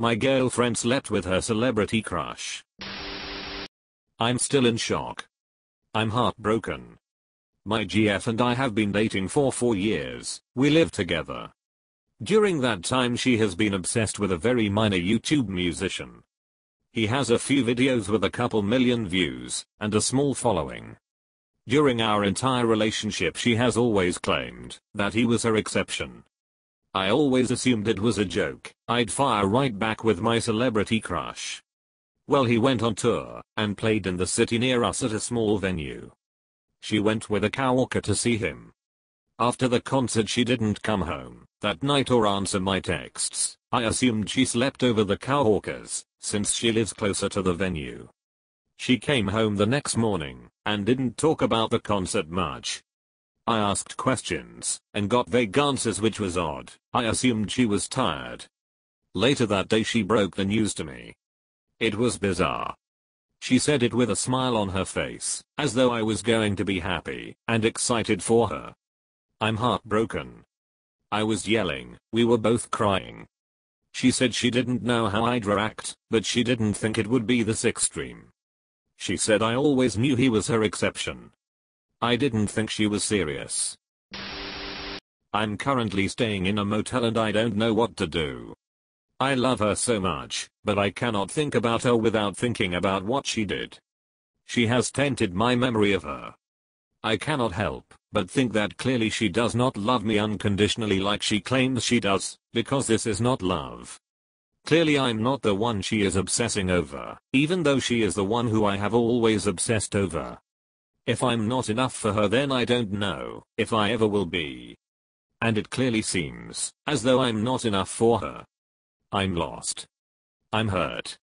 My girlfriend slept with her celebrity crush. I'm still in shock. I'm heartbroken. My GF and I have been dating for 4 years. We live together. During that time she has been obsessed with a very minor YouTube musician. He has a few videos with a couple million views and a small following. During our entire relationship she has always claimed that he was her exception. I always assumed it was a joke. I'd fire right back with my celebrity crush. Well, he went on tour and played in the city near us at a small venue. She went with a coworker to see him. After the concert she didn't come home that night or answer my texts. I assumed she slept over the coworkers since she lives closer to the venue. She came home the next morning and didn't talk about the concert much. I asked questions and got vague answers, which was odd. I assumed she was tired. Later that day she broke the news to me. It was bizarre. She said it with a smile on her face, as though I was going to be happy and excited for her. I'm heartbroken. I was yelling, we were both crying. She said she didn't know how I'd react, but she didn't think it would be this extreme. She said I always knew he was her exception. I didn't think she was serious. I'm currently staying in a motel and I don't know what to do. I love her so much, but I cannot think about her without thinking about what she did. She has tainted my memory of her. I cannot help but think that clearly she does not love me unconditionally like she claims she does, because this is not love. Clearly I'm not the one she is obsessing over, even though she is the one who I have always obsessed over. If I'm not enough for her, then I don't know if I ever will be. And it clearly seems as though I'm not enough for her. I'm lost. I'm hurt.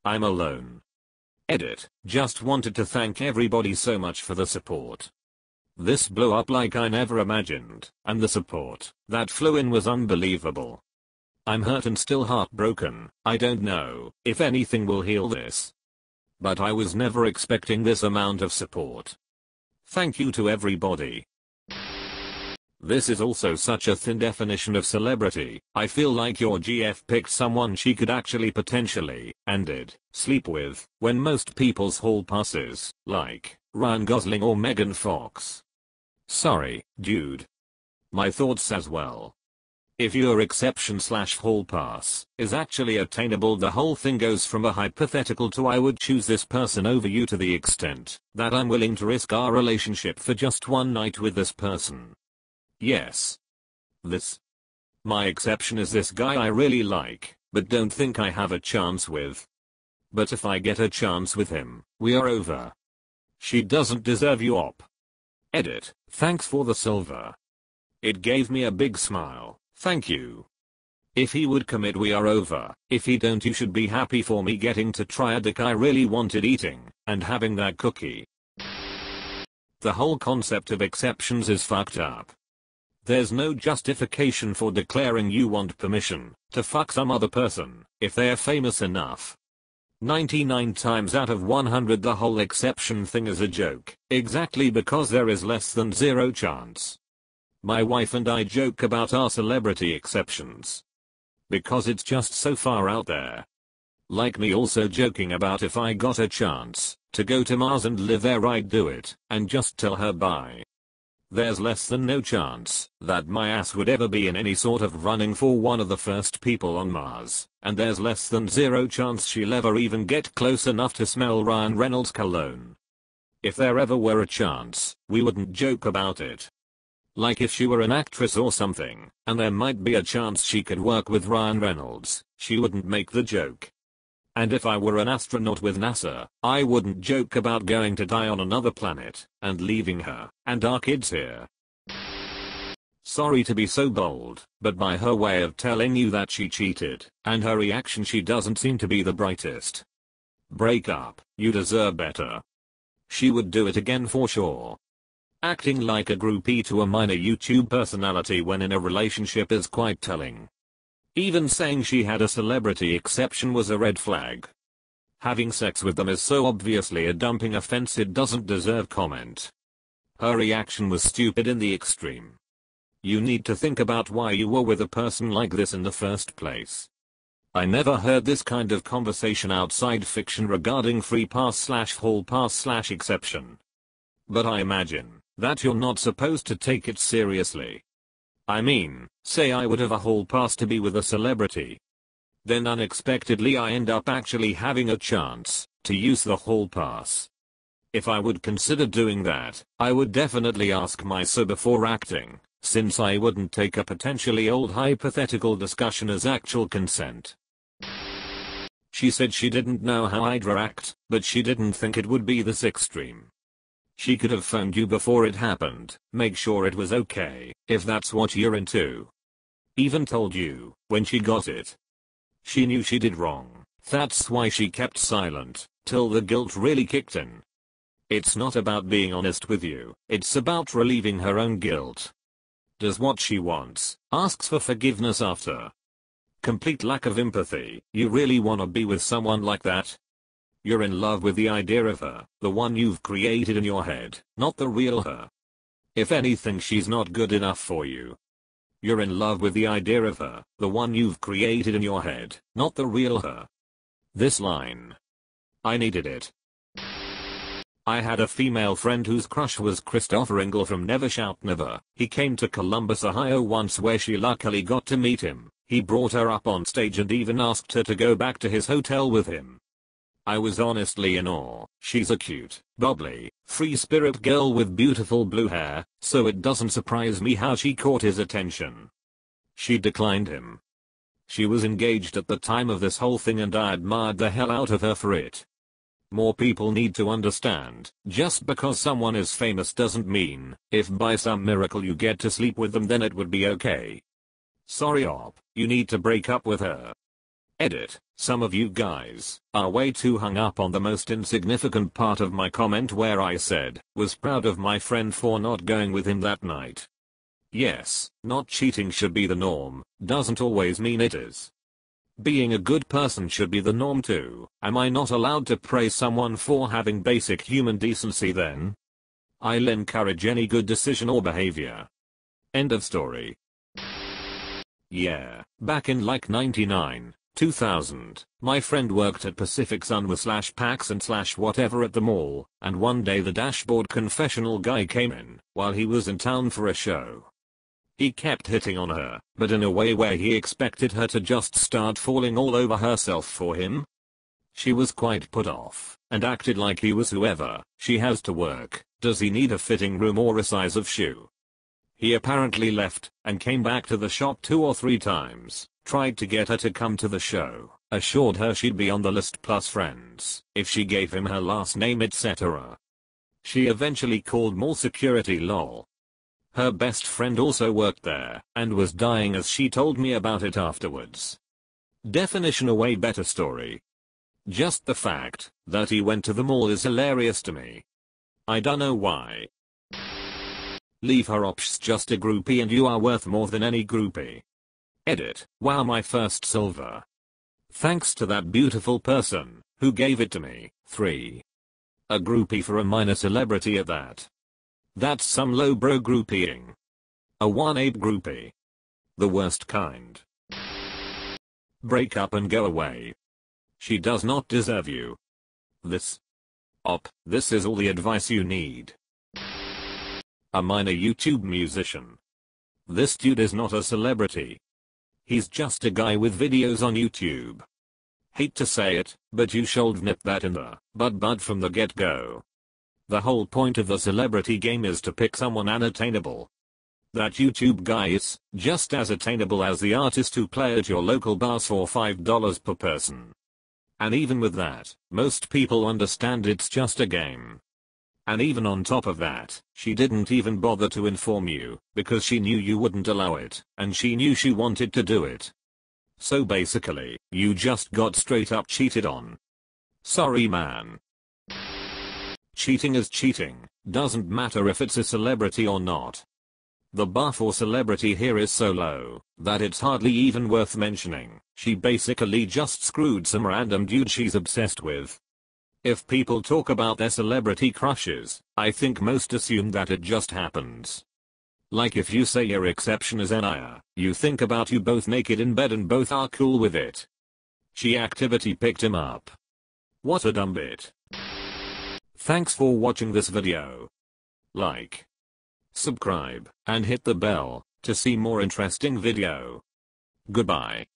I'm alone. Edit. Just wanted to thank everybody so much for the support. This blew up like I never imagined, and the support that flew in was unbelievable. I'm hurt and still heartbroken. I don't know if anything will heal this. But I was never expecting this amount of support. Thank you to everybody. This is also such a thin definition of celebrity. I feel like your GF picked someone she could actually potentially, and did, sleep with, when most people's hall passes, like Ryan Gosling or Megan Fox. Sorry, dude. My thoughts as well. If your exception/hall pass is actually attainable, the whole thing goes from a hypothetical to I would choose this person over you to the extent that I'm willing to risk our relationship for just one night with this person. Yes. My exception is this guy I really like, but don't think I have a chance with. But if I get a chance with him, we are over. She doesn't deserve you op. Edit. Thanks for the silver. It gave me a big smile. Thank you. If he would commit, we are over. If he don't, you should be happy for me getting to try a dick I really wanted eating, and having that cookie. The whole concept of exceptions is fucked up. There's no justification for declaring you want permission to fuck some other person if they're famous enough. 99 times out of 100 the whole exception thing is a joke, exactly because there is less than zero chance. My wife and I joke about our celebrity exceptions. Because it's just so far out there. Like me also joking about if I got a chance to go to Mars and live there, I'd do it and just tell her bye. There's less than no chance that my ass would ever be in any sort of running for one of the first people on Mars, and there's less than zero chance she'll ever even get close enough to smell Ryan Reynolds' cologne. If there ever were a chance, we wouldn't joke about it. Like if she were an actress or something, and there might be a chance she could work with Ryan Reynolds, she wouldn't make the joke. And if I were an astronaut with NASA, I wouldn't joke about going to die on another planet and leaving her and our kids here. Sorry to be so bold, but by her way of telling you that she cheated, and her reaction, she doesn't seem to be the brightest. Break up, you deserve better. She would do it again for sure. Acting like a groupie to a minor YouTube personality when in a relationship is quite telling. Even saying she had a celebrity exception was a red flag. Having sex with them is so obviously a dumping offense it doesn't deserve comment. Her reaction was stupid in the extreme. You need to think about why you were with a person like this in the first place. I never heard this kind of conversation outside fiction regarding free pass/hall pass/exception. But I imagine that you're not supposed to take it seriously. I mean, say I would have a hall pass to be with a celebrity. Then unexpectedly I end up actually having a chance to use the hall pass. If I would consider doing that, I would definitely ask my so before acting, since I wouldn't take a potentially old hypothetical discussion as actual consent. She said she didn't know how I'd react, but she didn't think it would be this extreme. She could have phoned you before it happened, make sure it was okay, if that's what you're into. Even told you, when she got it. She knew she did wrong, that's why she kept silent, till the guilt really kicked in. It's not about being honest with you, it's about relieving her own guilt. Does what she wants, asks for forgiveness after. Complete lack of empathy. You really wanna be with someone like that? You're in love with the idea of her, the one you've created in your head, not the real her. If anything, she's not good enough for you. You're in love with the idea of her, the one you've created in your head, not the real her. This line. I needed it. I had a female friend whose crush was Christopher Engel from Never Shout Never. He came to Columbus, Ohio once, where she luckily got to meet him. He brought her up on stage and even asked her to go back to his hotel with him. I was honestly in awe. She's a cute, bubbly, free-spirit girl with beautiful blue hair, so it doesn't surprise me how she caught his attention. She declined him. She was engaged at the time of this whole thing and I admired the hell out of her for it. More people need to understand, just because someone is famous doesn't mean, if by some miracle you get to sleep with them, then it would be okay. Sorry op, you need to break up with her. Edit. Some of you guys are way too hung up on the most insignificant part of my comment where I said, was proud of my friend for not going with him that night. Yes, not cheating should be the norm, doesn't always mean it is. Being a good person should be the norm too. Am I not allowed to praise someone for having basic human decency then? I'll encourage any good decision or behavior. End of story. Yeah, back in like 99, 2000, my friend worked at Pacific Sun with /PAX and /whatever at the mall, and one day the dashboard confessional guy came in while he was in town for a show. He kept hitting on her, but in a way where he expected her to just start falling all over herself for him. She was quite put off, and acted like he was whoever she has to work. Does he need a fitting room or a size of shoe? He apparently left, and came back to the shop 2 or 3 times, tried to get her to come to the show, assured her she'd be on the list plus friends if she gave him her last name etc. She eventually called mall security lol. Her best friend also worked there, and was dying as she told me about it afterwards. Definition a way better story. Just the fact that he went to the mall is hilarious to me. I don't know why. Leave her op's just a groupie and you are worth more than any groupie. Edit. Wow, my first silver. Thanks to that beautiful person who gave it to me. 3. A groupie for a minor celebrity at that. That's some lowbrow groupieing. A 1/8 groupie. The worst kind. Break up and go away. She does not deserve you. This is all the advice you need. A minor YouTube musician. This dude is not a celebrity. He's just a guy with videos on YouTube. Hate to say it, but you should nip that in the bud from the get-go. The whole point of the celebrity game is to pick someone unattainable. That YouTube guy is just as attainable as the artist who play at your local bars for $5 per person. And even with that, most people understand it's just a game. And even on top of that, she didn't even bother to inform you, because she knew you wouldn't allow it, and she knew she wanted to do it. So basically, you just got straight up cheated on. Sorry man. Cheating is cheating, doesn't matter if it's a celebrity or not. The bar for celebrity here is so low, that it's hardly even worth mentioning. She basically just screwed some random dude she's obsessed with. If people talk about their celebrity crushes, I think most assume that it just happens. Like if you say your exception is Anaya, you think about you both naked in bed and both are cool with it. She activity picked him up. What a dumb bit. Thanks for watching this video. Like, subscribe, and hit the bell to see more interesting video. Goodbye.